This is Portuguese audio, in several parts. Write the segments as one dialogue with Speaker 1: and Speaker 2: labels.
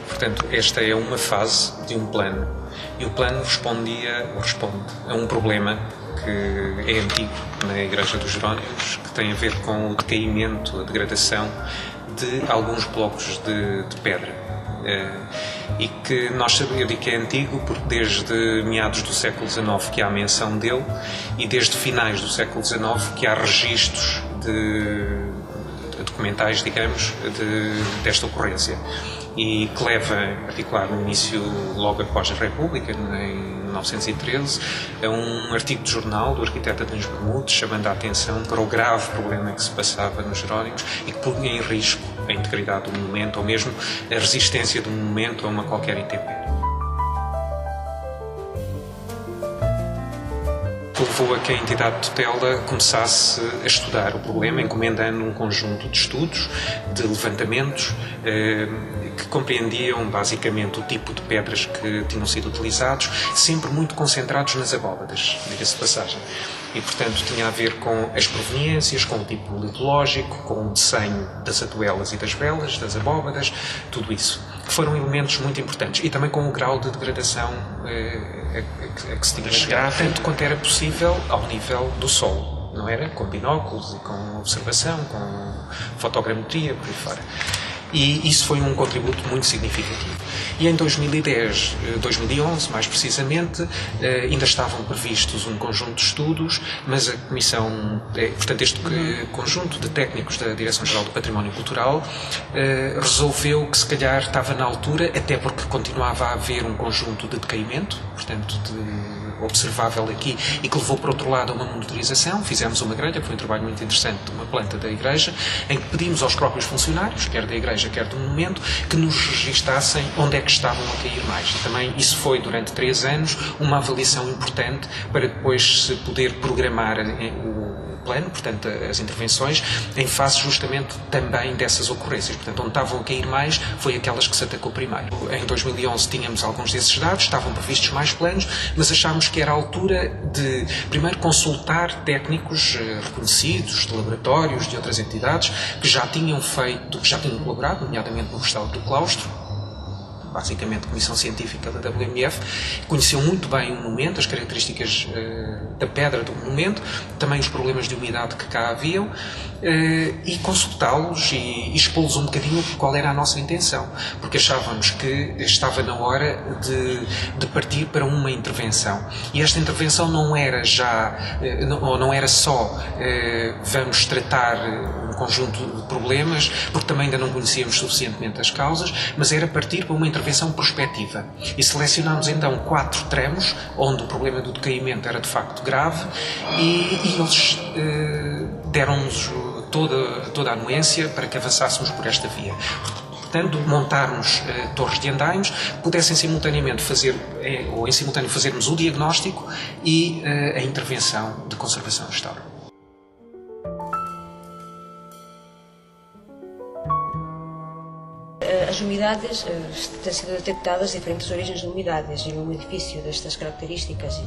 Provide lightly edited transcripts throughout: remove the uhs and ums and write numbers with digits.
Speaker 1: Portanto, esta é uma fase de um plano. E o plano responde a um problema que é antigo na Igreja dos Jerónimos, que tem a ver com o decaimento, a degradação de alguns blocos de pedra. E que eu digo que é antigo porque desde meados do século XIX que há menção dele e desde finais do século XIX que há registros documentais, digamos, desta ocorrência. E que leva, em particular no início, logo após a República, em 1913, a um artigo de jornal do arquiteto Adães Bermudes, chamando a atenção para o grave problema que se passava nos Jerónimos e que punha em risco a integridade do monumento ou mesmo a resistência do monumento a uma qualquer intempérie. Levou a que a entidade de tutela começasse a estudar o problema, encomendando um conjunto de estudos, de levantamentos, que compreendiam basicamente o tipo de pedras que tinham sido utilizados, sempre muito concentrados nas abóbadas, diga-se de passagem. E, portanto, tinha a ver com as proveniências, com o tipo litológico, com o desenho das atuelas e das velas, das abóbadas, tudo isso, que foram elementos muito importantes. E também com o grau de degradação a que se tinha chegado, tanto quanto era possível ao nível do solo, não era? Com binóculos e com observação, com fotogrametria, por aí fora. E isso foi um contributo muito significativo. E em 2010, 2011 mais precisamente, ainda estavam previstos um conjunto de estudos, mas a Comissão, portanto este conjunto de técnicos da Direção-Geral do Património Cultural resolveu que se calhar estava na altura, até porque continuava a haver um conjunto de decaimento, portanto observável aqui, e que levou por outro lado a uma monitorização. Fizemos uma grelha, que foi um trabalho muito interessante, de uma planta da Igreja, em que pedimos aos próprios funcionários, quer da Igreja, quer do monumento, que nos registassem onde é que estavam a cair mais. E também isso foi, durante 3 anos, uma avaliação importante para depois se poder programar o plano, portanto, as intervenções, em face justamente também dessas ocorrências. Portanto, onde estavam a cair mais foi aquelas que se atacou primeiro. Em 2011 tínhamos alguns desses dados, estavam previstos mais planos, mas achámos que era a altura de, primeiro, consultar técnicos reconhecidos, de laboratórios, de outras entidades, que já tinham colaborado, nomeadamente no Restauro do Claustro, basicamente a Comissão Científica da WMF, conheceu muito bem o monumento, as características da pedra do monumento, também os problemas de umidade que cá haviam, e consultá-los e expô-los um bocadinho qual era a nossa intenção, porque achávamos que estava na hora de partir para uma intervenção. E esta intervenção não era só vamos tratar um conjunto de problemas, porque também ainda não conhecíamos suficientemente as causas, mas era partir para uma intervenção prospectiva. E selecionámos então 4 tramos, onde o problema do decaimento era de facto grave, e eles deram-nos toda a anuência para que avançássemos por esta via. Portanto, montarmos torres de andaimes que pudessem simultaneamente em simultâneo fazermos o diagnóstico e a intervenção de conservação e restauro.
Speaker 2: As umidades, têm sido detectadas diferentes origens de umidades, e num edifício destas características e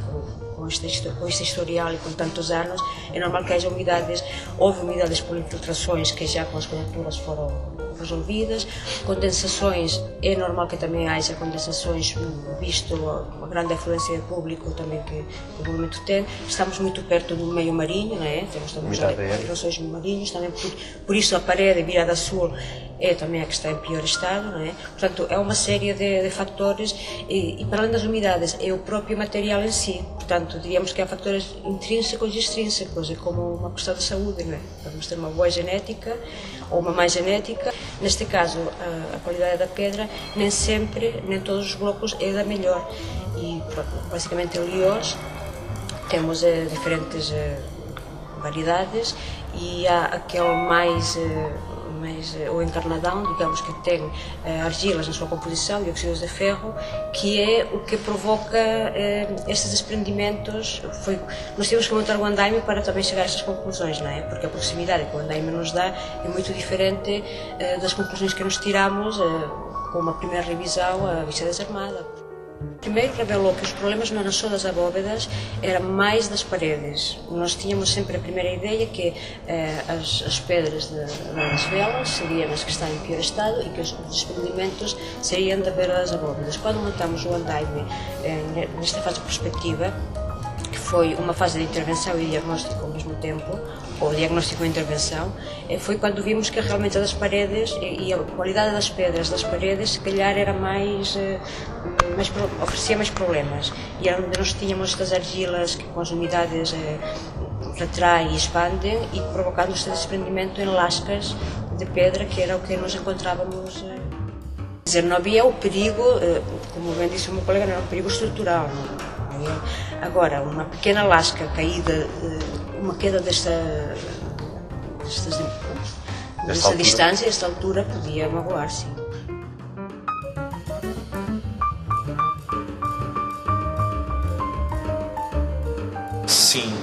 Speaker 2: com este historial e com tantos anos, é normal que haja umidades. Houve umidades por infiltrações que já com as conjunturas foram resolvidas, condensações, é normal que também haja condensações, visto a grande afluência de público também que o monumento tem. Estamos muito perto do meio marinho, não é? Temos também relações marinhos, também por isso a parede virada a sul é também a que está em pior estado, não é? Portanto, é uma série de fatores, e para além das umidades, é o próprio material em si. Portanto, diríamos que há fatores intrínsecos e extrínsecos, é como uma questão de saúde, não é? Podemos ter uma boa genética ou uma má genética. Neste caso, a qualidade da pedra nem sempre, nem todos os blocos é da melhor. E basicamente em Lioz temos diferentes variedades e há aquele mais o encarnadão, digamos, que tem argilas na sua composição, dióxidos de ferro, que é o que provoca estes desprendimentos. Nós temos que montar o andaime para também chegar a estas conclusões, não é? Porque a proximidade que o andaime nos dá é muito diferente das conclusões que nos tiramos com uma primeira revisão à vista desarmada. Primeiro revelou que os problemas não eram só das abóvedas, eram mais das paredes. Nós tínhamos sempre a primeira ideia que as pedras das velas seriam as que estão em pior estado e que os desprendimentos seriam da beira das abóvedas. Quando montamos o andaime nesta fase de perspectiva, que foi uma fase de intervenção e diagnóstico ao mesmo tempo, ou diagnóstico e intervenção, foi quando vimos que realmente as paredes e a qualidade das pedras das paredes, se calhar, era oferecia mais problemas. E era onde nós tínhamos estas argilas que com as umidades retraem e expandem e provocando este desprendimento em lascas de pedra, que era o que nós encontrávamos. Quer dizer, não havia o perigo, como bem disse o meu colega, não era um perigo estrutural. Não. Agora, uma pequena lasca caída, uma queda desta distância, desta altura, podia magoar, sim.
Speaker 1: Sim,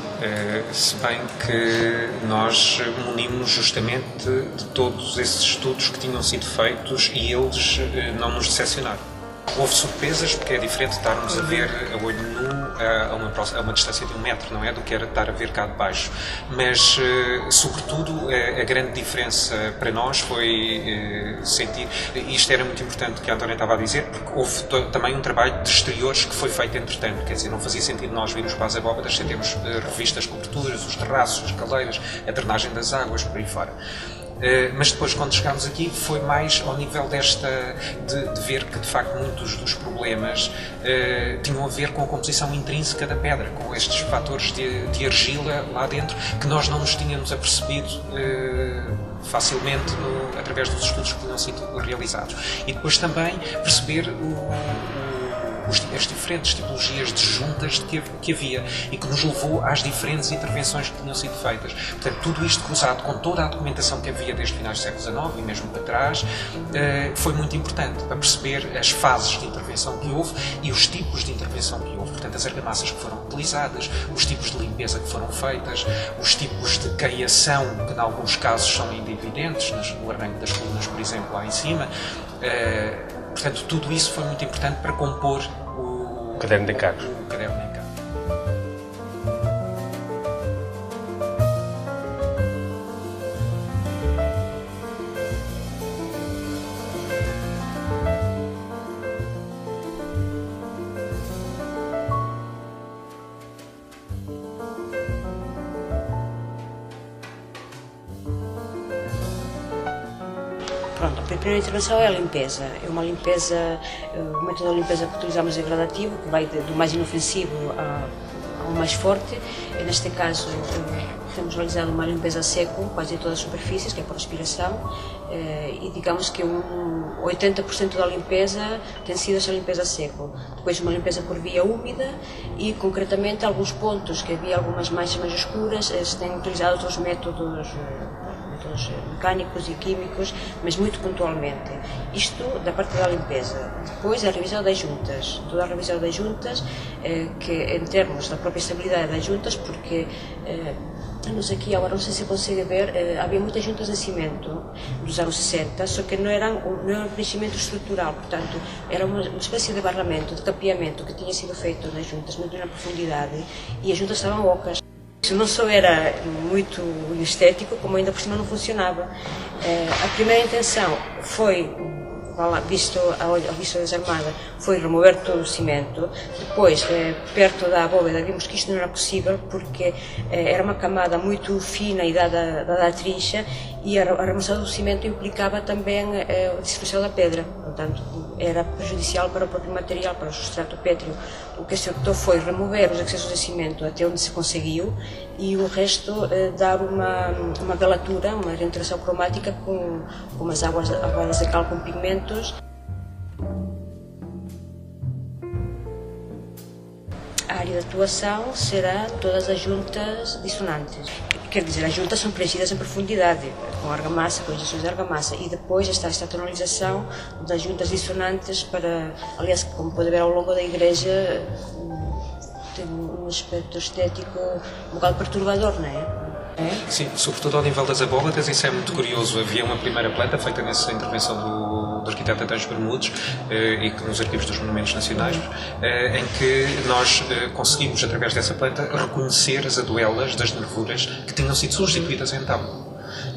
Speaker 1: se bem que nós munimos justamente de todos esses estudos que tinham sido feitos e eles não nos decepcionaram. Houve surpresas, porque é diferente estarmos a ver a olho nu a uma distância de 1 metro, não é? Do que era estar a ver cá de baixo. Mas, sobretudo, a grande diferença para nós foi sentir, isto era muito importante que a Antónia estava a dizer, porque houve também um trabalho de exteriores que foi feito entretanto, quer dizer, não fazia sentido nós virmos para as abóbadas sem termos revisto as coberturas, os terraços, as caleiras, a drenagem das águas, por aí fora. Mas depois, quando chegámos aqui, foi mais ao nível de ver que, de facto, muitos dos problemas tinham a ver com a composição intrínseca da pedra, com estes fatores de argila lá dentro, que nós não nos tínhamos apercebido facilmente através dos estudos que tinham sido realizados. E depois também perceber as diferentes tipologias de juntas que havia e que nos levou às diferentes intervenções que tinham sido feitas. Portanto, tudo isto cruzado com toda a documentação que havia desde finais do século XIX e mesmo para trás, foi muito importante para perceber as fases de intervenção que houve e os tipos de intervenção que houve. Portanto, as argamassas que foram utilizadas, os tipos de limpeza que foram feitas, os tipos de caiação que, em alguns casos, são ainda evidentes, no arranque das colunas, por exemplo, lá em cima. Portanto, tudo isso foi muito importante para compor o
Speaker 3: caderno de encargos.
Speaker 2: Pronto, a primeira intervenção é a limpeza. É uma limpeza, o método de limpeza que utilizamos é gradativo, que vai do mais inofensivo ao mais forte. Neste caso, temos realizado uma limpeza a seco, quase todas as superfícies, que é por aspiração, e digamos que 80% da limpeza tem sido essa limpeza a seco. Depois uma limpeza por via úmida e, concretamente, alguns pontos que havia algumas manchas mais escuras, se têm utilizado outros métodos mecânicos e químicos, mas muito pontualmente. Isto da parte da limpeza. Depois a revisão das juntas. Toda a revisão das juntas, que em termos da própria estabilidade das juntas, porque temos aqui, agora não sei se consegue ver, havia muitas juntas de cimento dos anos 60, só que não era um preenchimento estrutural, portanto, era uma espécie de barramento, de capeamento que tinha sido feito nas juntas, muito na profundidade, e as juntas estavam ocas. Isso não só era muito estético, como ainda por cima não funcionava. A primeira intenção foi, visto a vista desarmada, foi remover todo o cimento. Depois, perto da abóbeda, vimos que isto não era possível porque era uma camada muito fina e dada a trincha, e a remoção do cimento implicava também a destruição da pedra. portanto era prejudicial para o próprio material, para o substrato pétreo. O que se optou foi remover os excessos de cimento até onde se conseguiu e o resto dar uma velatura, uma orientação cromática com umas águas de cal com pigmentos. A área de atuação será todas as juntas dissonantes. Quer dizer, as juntas são preenchidas em profundidade, com argamassa, com injeções de argamassa, e depois está esta tonalização das juntas dissonantes para, aliás, como pode ver ao longo da igreja, tem um aspecto estético um bocado perturbador, não é?
Speaker 1: Sim, sobretudo ao nível das abóbadas, isso é muito curioso. Havia uma primeira planta feita nessa intervenção do arquiteto António Bermudes e nos arquivos dos Monumentos Nacionais, em que nós conseguimos, através dessa planta, reconhecer as aduelas das nervuras que tinham sido substituídas em tábua.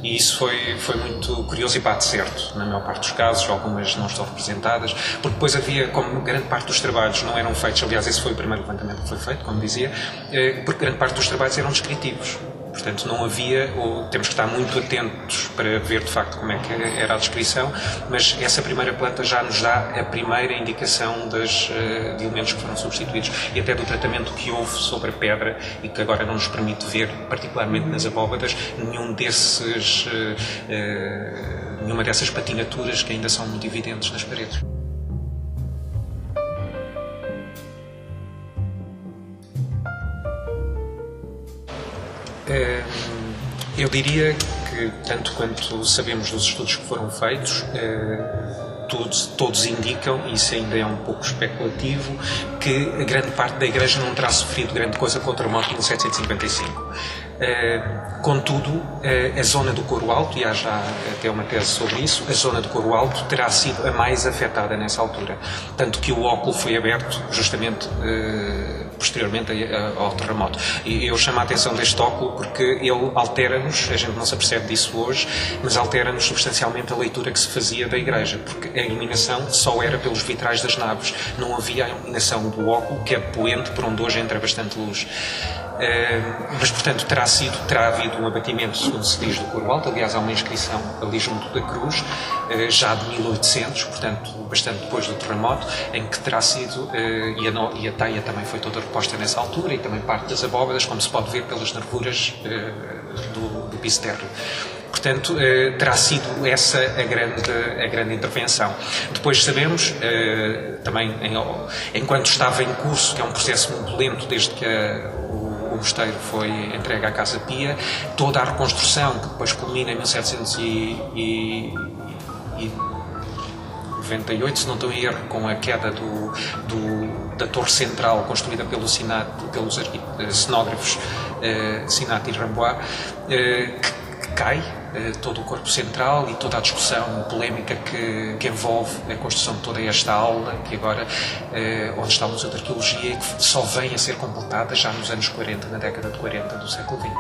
Speaker 1: E isso foi muito curioso e bate certo, na maior parte dos casos, algumas não estão representadas, porque depois havia, como grande parte dos trabalhos não eram feitos, aliás, esse foi o primeiro levantamento que foi feito, como dizia, porque grande parte dos trabalhos eram descritivos. Portanto, não havia, ou temos que estar muito atentos para ver de facto como é que era a descrição, mas essa primeira planta já nos dá a primeira indicação de elementos que foram substituídos e até do tratamento que houve sobre a pedra e que agora não nos permite ver, particularmente nas abóbadas, nenhuma dessas patinaturas que ainda são muito evidentes nas paredes. Eu diria que, tanto quanto sabemos dos estudos que foram feitos, todos indicam, e isso ainda é um pouco especulativo, que a grande parte da igreja não terá sofrido grande coisa com o terremoto de 1755. Contudo, a zona do Coro Alto, e há já até uma tese sobre isso, a zona do Coro Alto terá sido a mais afetada nessa altura. Tanto que o óculo foi aberto justamente posteriormente ao terremoto. E eu chamo a atenção deste óculo porque ele altera-nos, a gente não se apercebe disso hoje, mas altera-nos substancialmente a leitura que se fazia da igreja, porque a iluminação só era pelos vitrais das naves, não havia a iluminação do óculo, que é poente, por onde hoje entra bastante luz. Mas, portanto, terá havido um abatimento, segundo se diz, do Coro Alto. Aliás, há uma inscrição ali junto da cruz, já de 1800, portanto, bastante depois do terremoto, em que terá sido, e a teia também foi toda reposta nessa altura, e também parte das abóbadas, como se pode ver pelas nervuras do piso térreo. Portanto, terá sido essa a grande intervenção. Depois sabemos, também enquanto estava em curso, que é um processo muito lento desde que o mosteiro foi entregue à Casa Pia, toda a reconstrução, que depois culmina em 1798, se não estou em erro, com a queda da torre central construída pelos cenógrafos Sinat e Rambois, que cai todo o corpo central e toda a discussão polémica que envolve a construção de toda esta aula, que agora, onde está o Museu de Arqueologia, e que só vem a ser completada já nos anos 40, na década de 40 do século XX.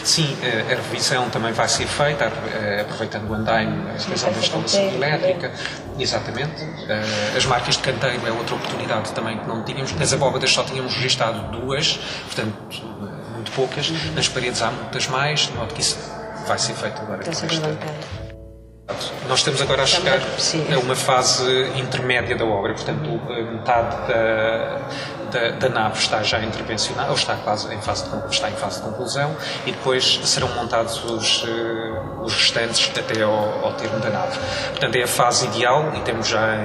Speaker 1: Sim, a revisão também vai ser feita, aproveitando o andaime, a extensão da instalação elétrica, exatamente. As marcas de canteiro é outra oportunidade também que não tínhamos. Nas abóbadas só tínhamos registado 2, portanto, muito poucas. Nas paredes há muitas mais, de modo que isso vai ser feito agora. Nós estamos agora a chegar a uma fase intermédia da obra, portanto, metade da nave está já intervencionada, ou está quase em fase de conclusão, e depois serão montados os restantes até ao termo da nave. Portanto, é a fase ideal e temos já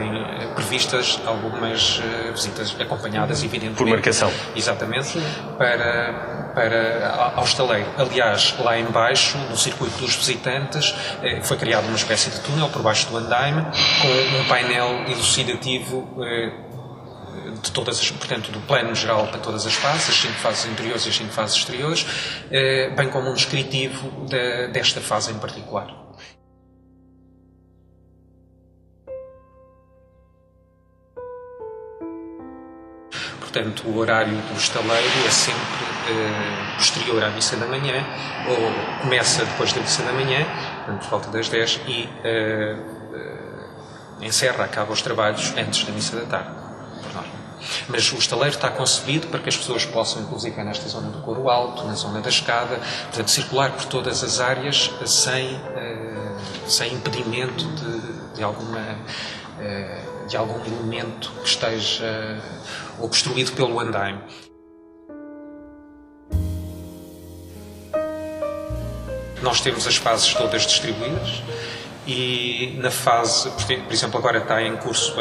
Speaker 1: previstas algumas visitas acompanhadas, evidentemente.
Speaker 3: Por marcação.
Speaker 1: Exatamente, ao estaleiro. Aliás, lá em baixo, no circuito dos visitantes, foi criada uma espécie de túnel por baixo do andaime, com um painel elucidativo de portanto, do plano geral para todas as fases, as 5 fases interiores e as 5 fases exteriores, bem como um descritivo desta fase em particular. Portanto, o horário do estaleiro é sempre posterior à missa da manhã, ou começa depois da missa da manhã, portanto, por volta das 10, e encerra, acaba os trabalhos antes da missa da tarde, por norma. Mas o estaleiro está concebido para que as pessoas possam, inclusive nesta zona do coro alto, na zona da escada, portanto, circular por todas as áreas sem impedimento de algum elemento que esteja obstruído pelo andaime. Nós temos as fases todas distribuídas e na fase, por exemplo, agora está em curso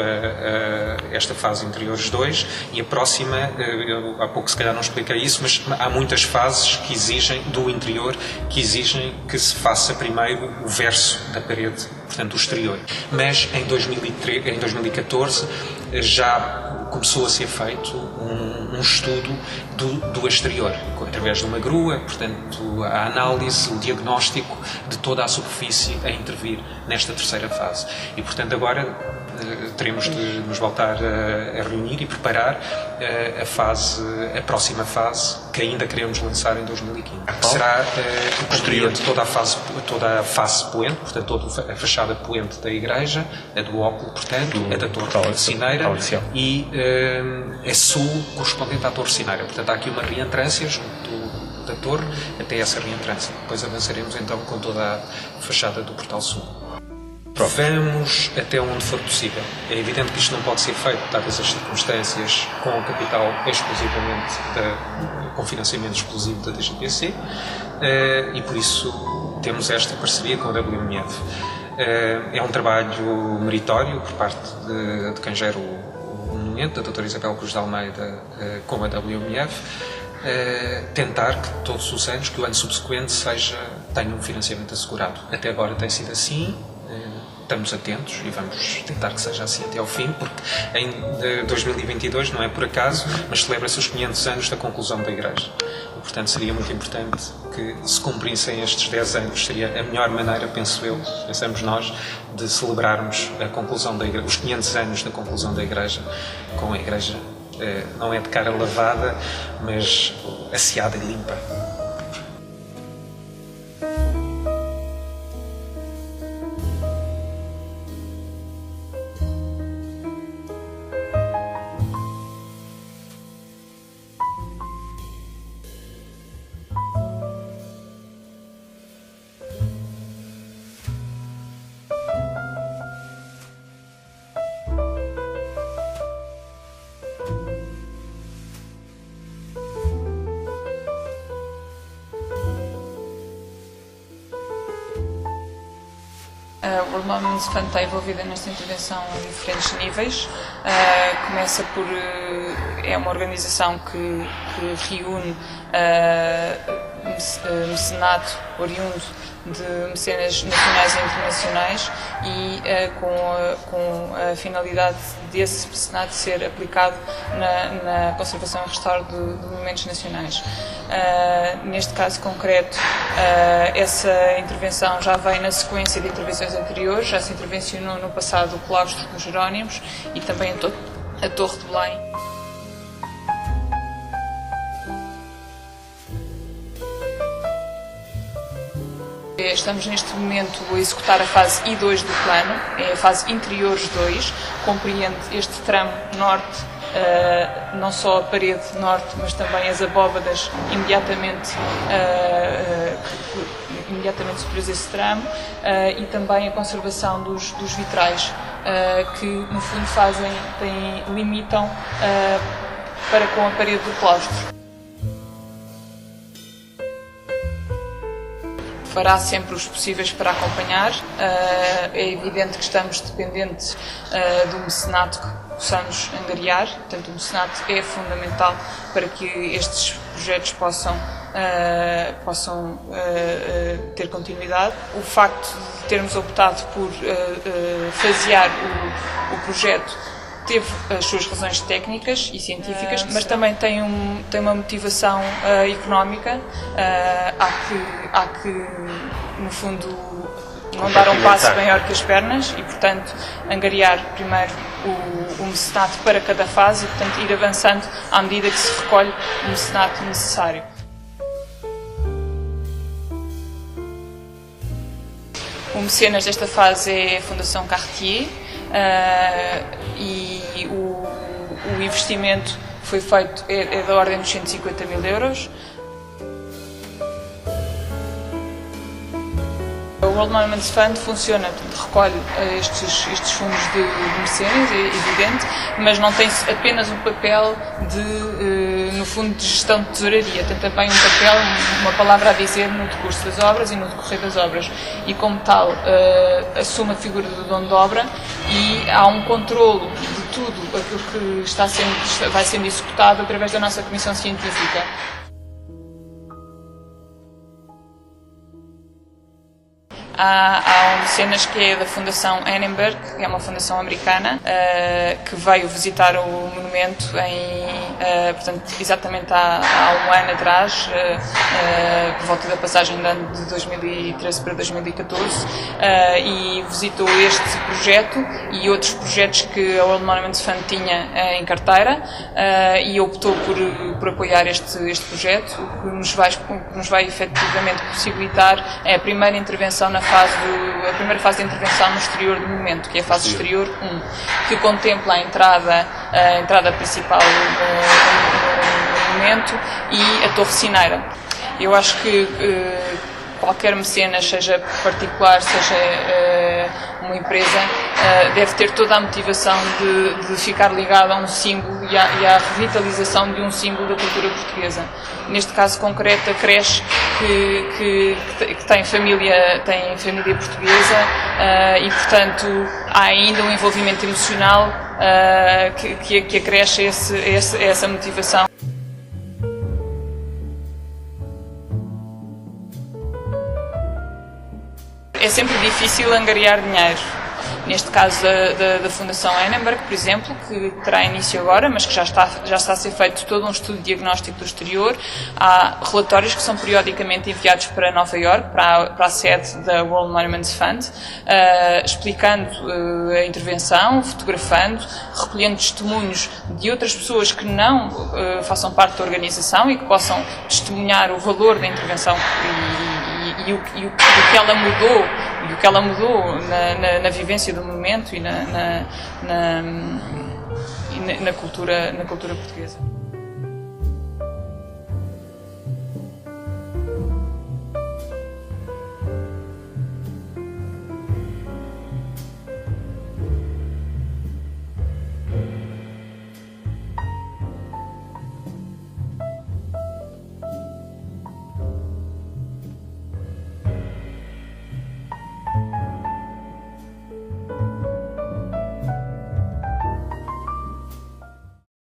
Speaker 1: esta fase Interiores 2 e a próxima, eu há pouco se calhar não expliquei isso, mas há muitas fases que exigem, do interior, que exigem que se faça primeiro o verso da parede, portanto o exterior. Mas em 2014 já começou a ser feito um estudo do exterior, através de uma grua, portanto a análise, o diagnóstico de toda a superfície a intervir nesta terceira fase. E portanto agora teremos de nos voltar a reunir e preparar a próxima fase, que ainda queremos lançar em 2015. Será compreende toda a face poente, portanto toda a fachada poente da igreja, a do óculo, portanto, a da torre sineira e a sul correspondente à torre sineira. Portanto há aqui uma reentrância junto da torre até essa reentrância. Depois avançaremos então com toda a fachada do portal sul. Vamos até onde for possível. É evidente que isto não pode ser feito, dadas as circunstâncias, com o capital exclusivamente, com financiamento exclusivo da DGPC, e por isso temos esta parceria com a WMF. É um trabalho meritório por parte de quem gera o monumento, da doutora Isabel Cruz de Almeida, com a WMF, tentar que todos os anos, que o ano subsequente tenha um financiamento assegurado. Até agora tem sido assim. Estamos atentos e vamos tentar que seja assim até ao fim, porque em 2022, não é por acaso, mas celebra-se os 500 anos da conclusão da Igreja. E, portanto, seria muito importante que se cumprissem estes 10 anos. Seria a melhor maneira, pensamos nós, de celebrarmos a conclusão da Igreja, os 500 anos da conclusão da Igreja, com a Igreja, não é de cara lavada, mas asseada e limpa.
Speaker 3: O Irmão Municipante está envolvida nesta intervenção a diferentes níveis. Começa por... é uma organização que reúne mecenato oriundo de mecenas nacionais e internacionais e com a finalidade desse mecenato ser aplicado na conservação e restauro de monumentos nacionais. Neste caso concreto, essa intervenção já vem na sequência de intervenções anteriores, já se intervencionou no passado o claustro dos Jerónimos e também a Torre de Belém. Estamos neste momento a executar a fase I2 do plano, é a fase Interiores 2, compreende este tramo norte, não só a parede norte, mas também as abóbadas imediatamente superiores a esse tramo, e também a conservação dos vitrais, que no fundo limitam para com a parede do claustro. Fará sempre os possíveis para acompanhar. É evidente que estamos dependentes do mecenato que possamos angariar, portanto o mecenato é fundamental para que estes projetos possam ter continuidade. O facto de termos optado por fasear o projeto teve as suas razões técnicas e científicas, mas também tem uma motivação económica. Há que, no fundo, não dar um passo maior que as pernas e, portanto, angariar primeiro o mecenato para cada fase e, portanto, ir avançando à medida que se recolhe o mecenato necessário. O mecenas desta fase é a Fundação Cartier. e o investimento foi feito, é da ordem dos 150 mil euros. O World Monuments Fund funciona, recolhe estes fundos de mecenas, é evidente, mas não tem apenas um papel no fundo de gestão de tesouraria, tem também um papel, uma palavra a dizer no decurso das obras e no decorrer das obras, e como tal assume a figura do dono de obra e há um controlo de tudo aquilo que vai sendo executado através da nossa comissão científica. Há um mecenas que é da Fundação Annenberg, que é uma fundação americana, que veio visitar o monumento portanto, exatamente há um ano atrás, por volta da passagem de ano de 2013 para 2014, e visitou este projeto e outros projetos que a World Monuments Fund tinha em carteira, e optou por apoiar este projeto, o que nos vai efetivamente possibilitar a primeira intervenção a primeira fase de intervenção no exterior do monumento, que é a fase exterior 1, que contempla a entrada principal do monumento e a Torre Cineira. Eu acho que qualquer mecenas, seja particular, seja uma empresa, deve ter toda a motivação de ficar ligado a um símbolo e à revitalização de um símbolo da cultura portuguesa. Neste caso concreto, a creche que tem família portuguesa, e portanto há ainda um envolvimento emocional que acresce essa motivação. É sempre difícil angariar dinheiro. Neste caso da Fundação Annenberg, por exemplo, que terá início agora, mas que já está a ser feito todo um estudo diagnóstico do exterior. Há relatórios que são periodicamente enviados para Nova Iorque, para a sede da World Monuments Fund, explicando a intervenção, fotografando, recolhendo testemunhos de outras pessoas que não façam parte da organização e que possam testemunhar o valor da intervenção e o que ela mudou na vivência do monumento e na cultura portuguesa.